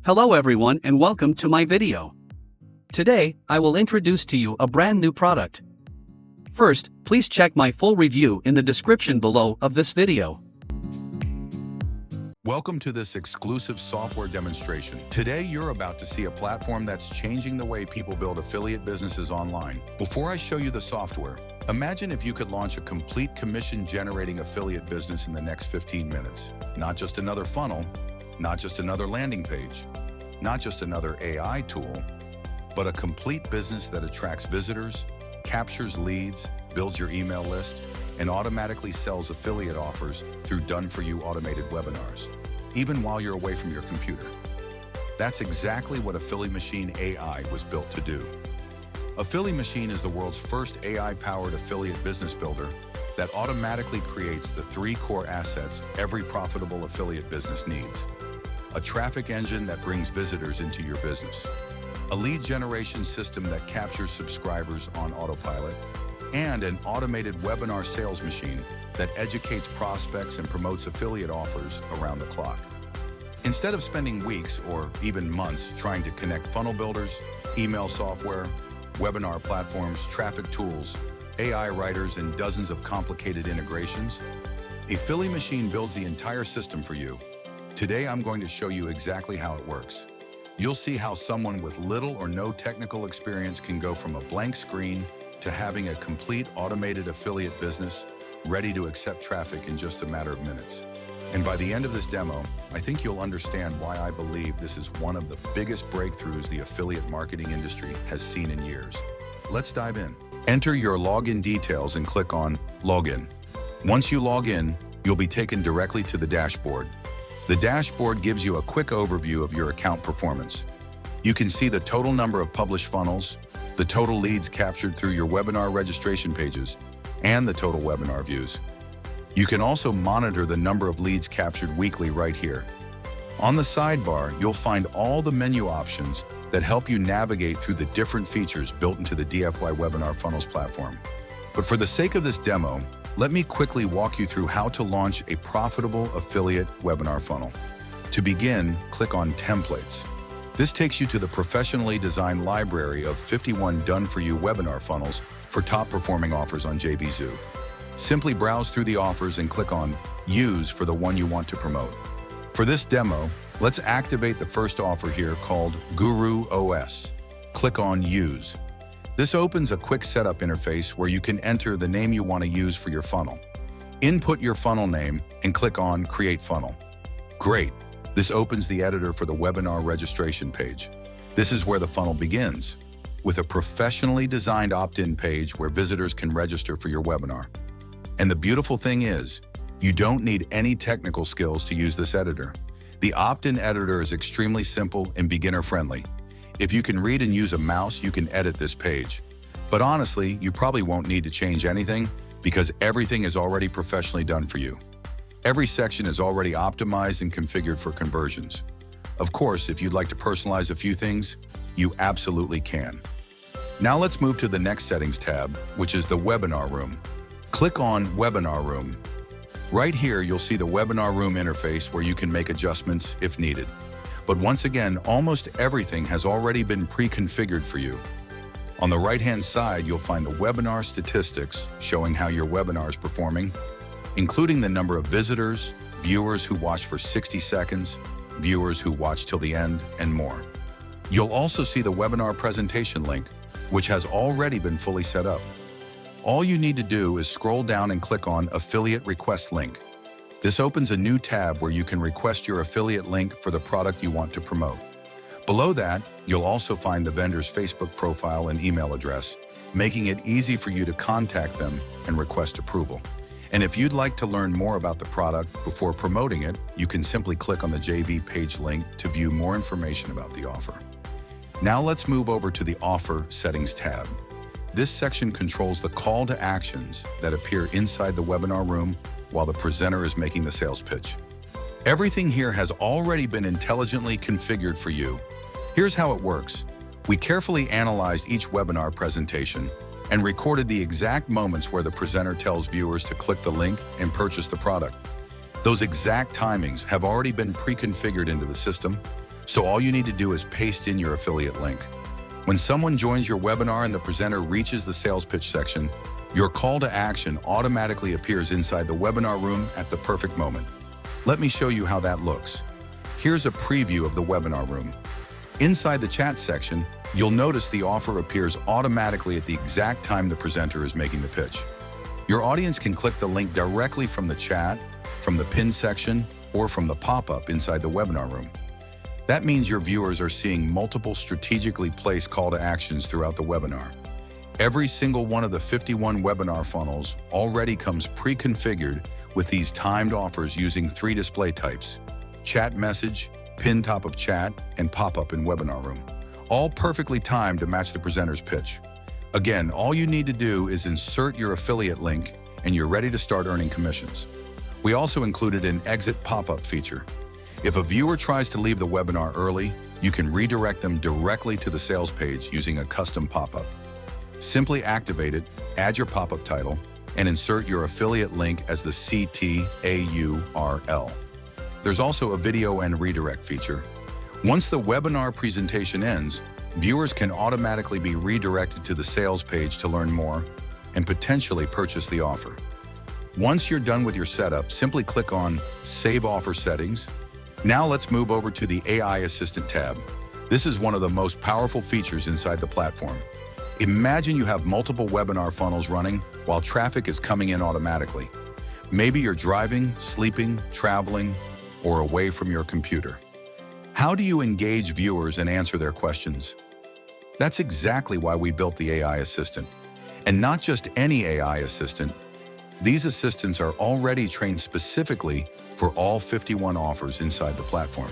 Hello everyone and welcome to my video. Today, I will introduce to you a brand new product. First, please check my full review in the description below of this video. Welcome to this exclusive software demonstration. Today, you're about to see a platform that's changing the way people build affiliate businesses online. Before I show you the software, imagine if you could launch a complete commission-generating affiliate business in the next 15 minutes. Not just another funnel, not just another landing page, not just another AI tool, but a complete business that attracts visitors, captures leads, builds your email list, and automatically sells affiliate offers through done-for-you automated webinars, even while you're away from your computer. That's exactly what AffiliMachine AI was built to do. AffiliMachine is the world's first AI-powered affiliate business builder that automatically creates the 3 core assets every profitable affiliate business needs. A traffic engine that brings visitors into your business, a lead generation system that captures subscribers on autopilot, and an automated webinar sales machine that educates prospects and promotes affiliate offers around the clock. Instead of spending weeks or even months trying to connect funnel builders, email software, webinar platforms, traffic tools, AI writers, and dozens of complicated integrations, AffiliMachine builds the entire system for you. Today, I'm going to show you exactly how it works. You'll see how someone with little or no technical experience can go from a blank screen to having a complete automated affiliate business ready to accept traffic in just a matter of minutes. And by the end of this demo, I think you'll understand why I believe this is one of the biggest breakthroughs the affiliate marketing industry has seen in years. Let's dive in. Enter your login details and click on Login. Once you log in, you'll be taken directly to the dashboard. The dashboard gives you a quick overview of your account performance. You can see the total number of published funnels, the total leads captured through your webinar registration pages, and the total webinar views. You can also monitor the number of leads captured weekly right here. On the sidebar, you'll find all the menu options that help you navigate through the different features built into the DFY Webinar Funnels platform. But for the sake of this demo, let me quickly walk you through how to launch a profitable affiliate webinar funnel. To begin, click on Templates. This takes you to the professionally designed library of 51 done-for-you webinar funnels for top-performing offers on JVZoo. Simply browse through the offers and click on Use for the one you want to promote. For this demo, let's activate the first offer here called Guru OS. Click on Use. This opens a quick setup interface where you can enter the name you want to use for your funnel. Input your funnel name and click on Create Funnel. Great. This opens the editor for the webinar registration page. This is where the funnel begins, with a professionally designed opt-in page where visitors can register for your webinar. And the beautiful thing is, you don't need any technical skills to use this editor. The opt-in editor is extremely simple and beginner-friendly. If you can read and use a mouse, you can edit this page. But honestly, you probably won't need to change anything because everything is already professionally done for you. Every section is already optimized and configured for conversions. Of course, if you'd like to personalize a few things, you absolutely can. Now let's move to the next settings tab, which is the Webinar Room. Click on Webinar Room. Right here, you'll see the Webinar Room interface where you can make adjustments if needed. But once again, almost everything has already been pre-configured for you. On the right-hand side, you'll find the webinar statistics showing how your webinar is performing, including the number of visitors, viewers who watched for 60 seconds, viewers who watched till the end, and more. You'll also see the webinar presentation link, which has already been fully set up. All you need to do is scroll down and click on Affiliate Request Link. This opens a new tab where you can request your affiliate link for the product you want to promote. Below that, you'll also find the vendor's Facebook profile and email address, making it easy for you to contact them and request approval. And if you'd like to learn more about the product before promoting it, you can simply click on the JV page link to view more information about the offer. Now let's move over to the Offer Settings tab. This section controls the call to actions that appear inside the webinar room while the presenter is making the sales pitch. Everything here has already been intelligently configured for you. Here's how it works. We carefully analyzed each webinar presentation and recorded the exact moments where the presenter tells viewers to click the link and purchase the product. Those exact timings have already been pre-configured into the system, So all you need to do is paste in your affiliate link. When someone joins your webinar and the presenter reaches the sales pitch section, your call to action automatically appears inside the webinar room at the perfect moment. Let me show you how that looks. Here's a preview of the webinar room. Inside the chat section, you'll notice the offer appears automatically at the exact time the presenter is making the pitch. Your audience can click the link directly from the chat, from the pin section, or from the pop-up inside the webinar room. That means your viewers are seeing multiple strategically placed call to actions throughout the webinar. Every single one of the 51 webinar funnels already comes pre-configured with these timed offers using 3 display types: chat message, pin top of chat, and pop-up in webinar room, all perfectly timed to match the presenter's pitch. Again, all you need to do is insert your affiliate link and you're ready to start earning commissions. We also included an exit pop-up feature. If a viewer tries to leave the webinar early, you can redirect them directly to the sales page using a custom pop-up. Simply activate it, add your pop-up title, and insert your affiliate link as the CTAURL. There's also a video and redirect feature. Once the webinar presentation ends, viewers can automatically be redirected to the sales page to learn more and potentially purchase the offer. Once you're done with your setup, simply click on Save Offer Settings. Now let's move over to the AI Assistant tab. This is one of the most powerful features inside the platform. Imagine you have multiple webinar funnels running while traffic is coming in automatically. Maybe you're driving, sleeping, traveling, or away from your computer. How do you engage viewers and answer their questions? That's exactly why we built the AI Assistant. And not just any AI assistant. These assistants are already trained specifically for all 51 offers inside the platform.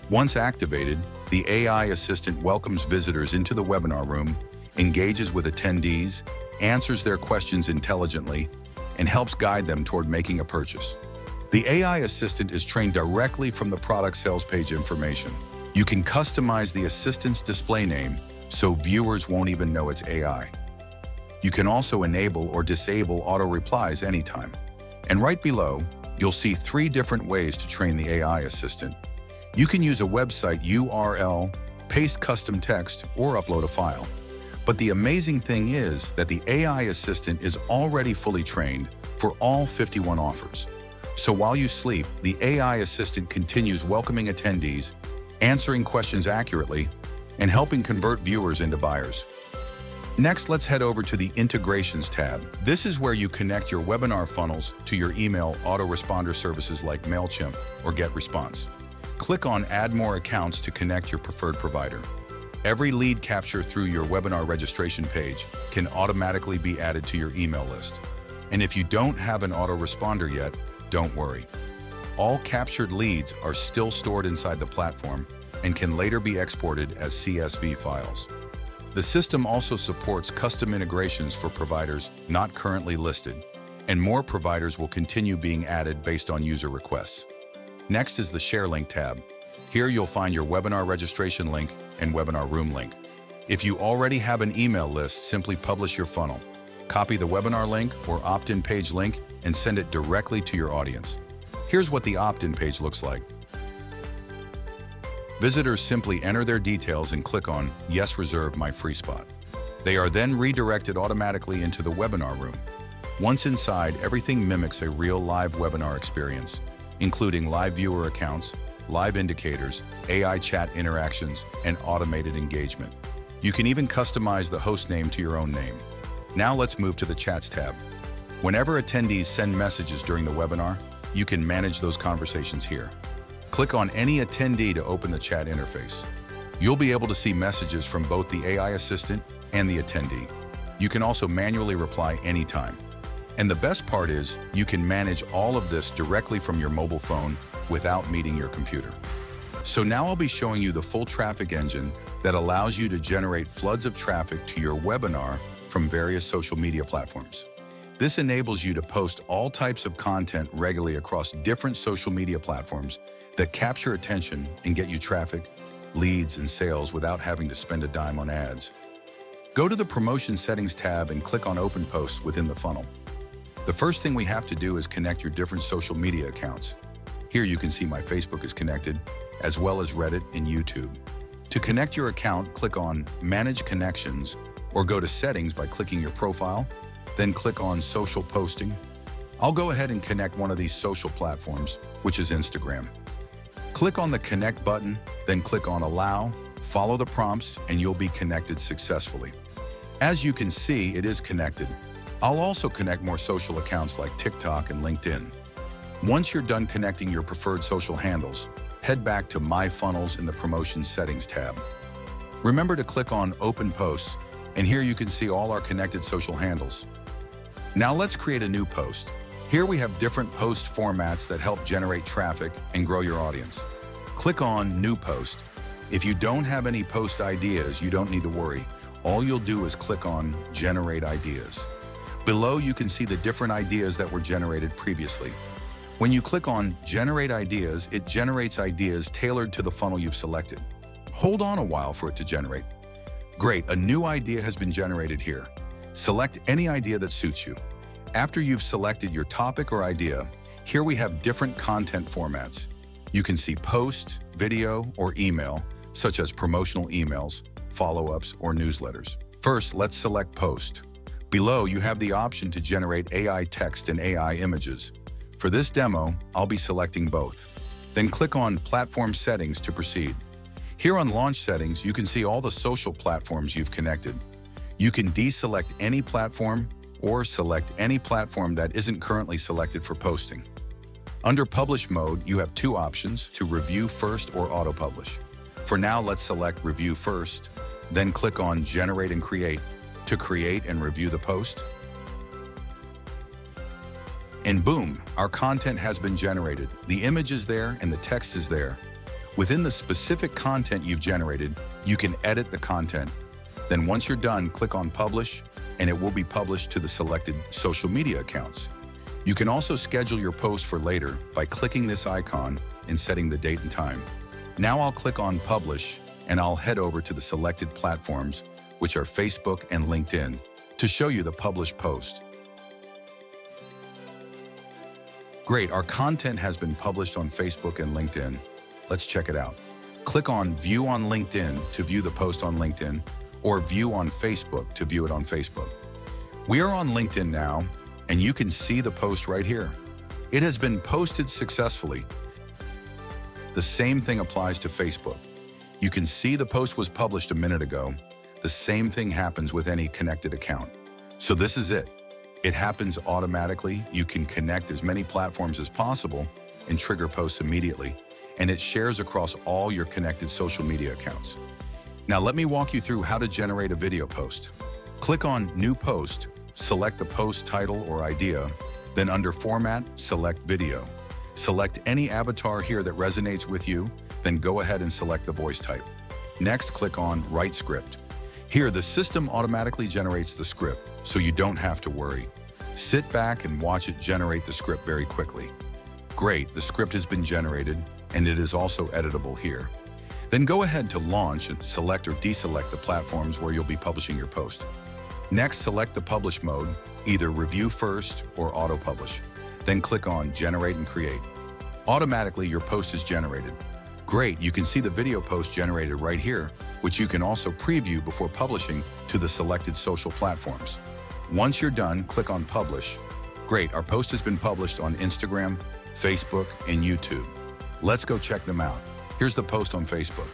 Once activated, the AI assistant welcomes visitors into the webinar room, engages with attendees, answers their questions intelligently, and helps guide them toward making a purchase. The AI assistant is trained directly from the product sales page information. You can customize the assistant's display name so viewers won't even know it's AI. You can also enable or disable auto replies anytime. And right below, you'll see 3 different ways to train the AI assistant. You can use a website URL, paste custom text, or upload a file. But the amazing thing is that the AI assistant is already fully trained for all 51 offers. So while you sleep, the AI assistant continues welcoming attendees, answering questions accurately, and helping convert viewers into buyers. Next, let's head over to the Integrations tab. This is where you connect your webinar funnels to your email autoresponder services like MailChimp or GetResponse. Click on Add More Accounts to connect your preferred provider. Every lead capture through your webinar registration page can automatically be added to your email list. And if you don't have an autoresponder yet, don't worry. All captured leads are still stored inside the platform and can later be exported as CSV files. The system also supports custom integrations for providers not currently listed, and more providers will continue being added based on user requests. Next is the Share Link tab. Here you'll find your webinar registration link and webinar room link. If you already have an email list, simply publish your funnel. Copy the webinar link or opt-in page link and send it directly to your audience. Here's what the opt-in page looks like. Visitors simply enter their details and click on Yes, reserve my free spot. They are then redirected automatically into the webinar room. Once inside, everything mimics a real live webinar experience, including live viewer accounts, live indicators, AI chat interactions, and automated engagement. You can even customize the host name to your own name. Now let's move to the Chats tab. Whenever attendees send messages during the webinar, you can manage those conversations here. Click on any attendee to open the chat interface. You'll be able to see messages from both the AI assistant and the attendee. You can also manually reply anytime. And the best part is, you can manage all of this directly from your mobile phone without meeting your computer. So now I'll be showing you the full traffic engine that allows you to generate floods of traffic to your webinar from various social media platforms. This enables you to post all types of content regularly across different social media platforms that capture attention and get you traffic, leads, and sales without having to spend a dime on ads. Go to the Promotion Settings tab and click on Open Posts within the funnel. The first thing we have to do is connect your different social media accounts. Here you can see my Facebook is connected, as well as Reddit and YouTube. To connect your account, click on Manage Connections or go to Settings by clicking your profile, then click on Social Posting. I'll go ahead and connect one of these social platforms, which is Instagram. Click on the Connect button, then click on Allow, follow the prompts, and you'll be connected successfully. As you can see, it is connected. I'll also connect more social accounts like TikTok and LinkedIn. Once you're done connecting your preferred social handles, head back to My Funnels in the Promotion Settings tab. Remember to click on Open Posts, and here you can see all our connected social handles. Now let's create a new post. Here we have different post formats that help generate traffic and grow your audience. Click on New Post. If you don't have any post ideas, you don't need to worry. All you'll do is click on Generate Ideas. Below, you can see the different ideas that were generated previously. When you click on Generate Ideas, it generates ideas tailored to the funnel you've selected. Hold on a while for it to generate. Great, a new idea has been generated here. Select any idea that suits you. After you've selected your topic or idea, here we have different content formats. You can see post, video, or email, such as promotional emails, follow-ups, or newsletters. First, let's select post. Below, you have the option to generate AI text and AI images. For this demo, I'll be selecting both. Then click on Platform Settings to proceed. Here on Launch Settings, you can see all the social platforms you've connected. You can deselect any platform or select any platform that isn't currently selected for posting. Under Publish mode, you have two options to review first or auto-publish. For now, let's select Review First, then click on Generate and Create to create and review the post. And boom, our content has been generated. The image is there and the text is there. Within the specific content you've generated, you can edit the content. Then once you're done, click on Publish, and it will be published to the selected social media accounts. You can also schedule your post for later by clicking this icon and setting the date and time. Now I'll click on Publish, and I'll head over to the selected platforms, which are Facebook and LinkedIn, to show you the published post. Great, our content has been published on Facebook and LinkedIn. Let's check it out. Click on View on LinkedIn to view the post on LinkedIn, or View on Facebook to view it on Facebook. We are on LinkedIn now, and you can see the post right here. It has been posted successfully. The same thing applies to Facebook. You can see the post was published a minute ago. The same thing happens with any connected account. So this is it. It happens automatically. You can connect as many platforms as possible and trigger posts immediately, and it shares across all your connected social media accounts. Now let me walk you through how to generate a video post. Click on New Post, select the post title or idea, then under Format, select Video. Select any avatar here that resonates with you, then go ahead and select the voice type. Next, click on Write Script. Here, the system automatically generates the script, so you don't have to worry. Sit back and watch it generate the script very quickly. Great, the script has been generated, and it is also editable here. Then go ahead to Launch and select or deselect the platforms where you'll be publishing your post. Next, select the Publish mode, either Review First or Auto-Publish. Then click on Generate and Create. Automatically, your post is generated. Great, you can see the video post generated right here, which you can also preview before publishing to the selected social platforms. Once you're done, click on Publish. Great, our post has been published on Instagram, Facebook, and YouTube. Let's go check them out. Here's the post on Facebook.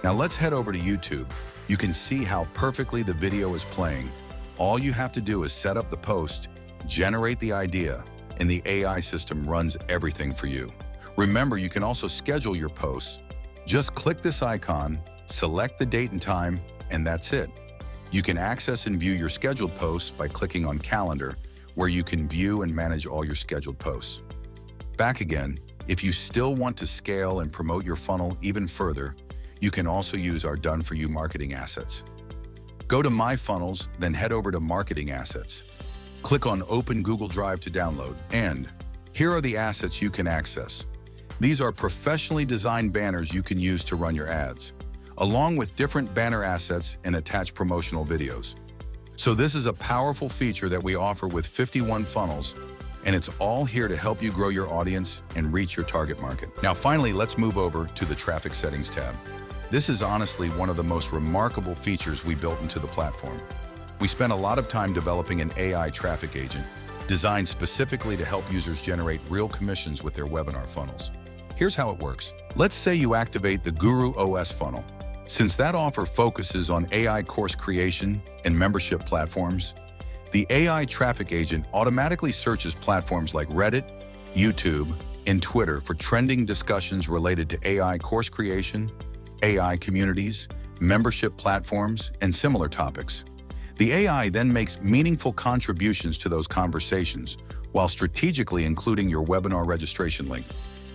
Now let's head over to YouTube. You can see how perfectly the video is playing. All you have to do is set up the post, generate the idea, and the AI system runs everything for you. Remember, you can also schedule your posts. Just click this icon, select the date and time, and that's it. You can access and view your scheduled posts by clicking on Calendar, where you can view and manage all your scheduled posts. Back again, if you still want to scale and promote your funnel even further, you can also use our done-for-you marketing assets. Go to My Funnels, then head over to Marketing Assets. Click on Open Google Drive to download, and here are the assets you can access. These are professionally designed banners you can use to run your ads, along with different banner assets and attached promotional videos. So this is a powerful feature that we offer with 51 funnels. and it's all here to help you grow your audience and reach your target market. Now, finally, let's move over to the Traffic Settings tab. This is honestly one of the most remarkable features we built into the platform. We spent a lot of time developing an AI traffic agent designed specifically to help users generate real commissions with their webinar funnels. Here's how it works. Let's say you activate the Guru OS funnel. Since that offer focuses on AI course creation and membership platforms, the AI traffic agent automatically searches platforms like Reddit, YouTube, and Twitter for trending discussions related to AI course creation, AI communities, membership platforms, and similar topics. The AI then makes meaningful contributions to those conversations while strategically including your webinar registration link.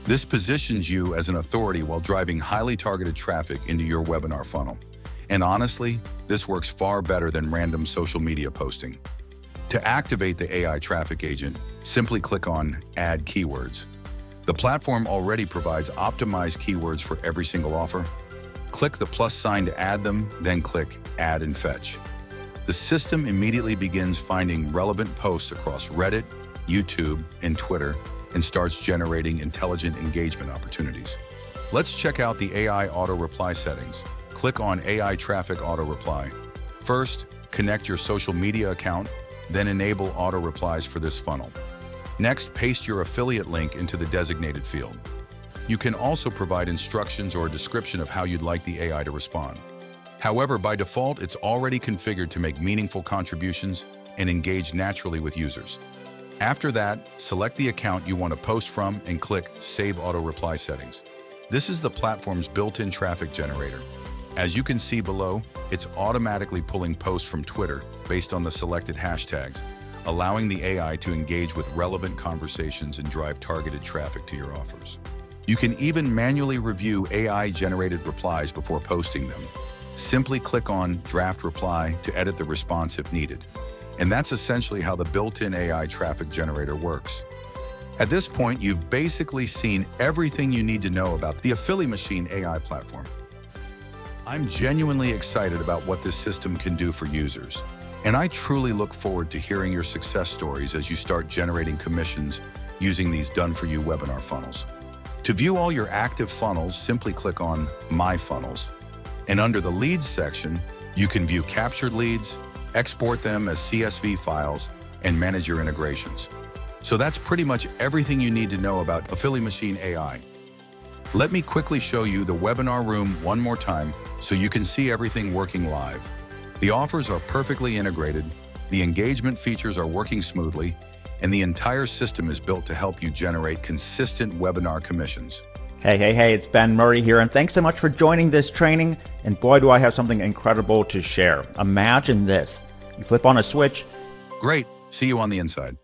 This positions you as an authority while driving highly targeted traffic into your webinar funnel. And honestly, this works far better than random social media posting. To activate the AI traffic agent, simply click on Add Keywords. The platform already provides optimized keywords for every single offer. Click the plus sign to add them, then click Add and Fetch. The system immediately begins finding relevant posts across Reddit, YouTube, and Twitter, and starts generating intelligent engagement opportunities. Let's check out the AI auto reply settings. Click on AI traffic auto reply. First, connect your social media account, then enable auto replies for this funnel. Next, paste your affiliate link into the designated field. You can also provide instructions or a description of how you'd like the AI to respond. However, by default, it's already configured to make meaningful contributions and engage naturally with users. After that, select the account you want to post from and click Save Auto Reply Settings. This is the platform's built-in traffic generator. As you can see below, it's automatically pulling posts from Twitter based on the selected hashtags, allowing the AI to engage with relevant conversations and drive targeted traffic to your offers. You can even manually review AI-generated replies before posting them. Simply click on Draft Reply to edit the response if needed. And that's essentially how the built-in AI traffic generator works. At this point, you've basically seen everything you need to know about the AffiliMachine AI platform. I'm genuinely excited about what this system can do for users, and I truly look forward to hearing your success stories as you start generating commissions using these done-for-you webinar funnels. To view all your active funnels, simply click on My Funnels. And under the Leads section, you can view captured leads, export them as CSV files, and manage your integrations. So that's pretty much everything you need to know about AffiliMachine AI. Let me quickly show you the webinar room one more time so you can see everything working live. The offers are perfectly integrated, the engagement features are working smoothly, and the entire system is built to help you generate consistent webinar commissions. Hey, it's Ben Murray here, and thanks so much for joining this training. And boy, do I have something incredible to share. Imagine this. You flip on a switch. Great. See you on the inside.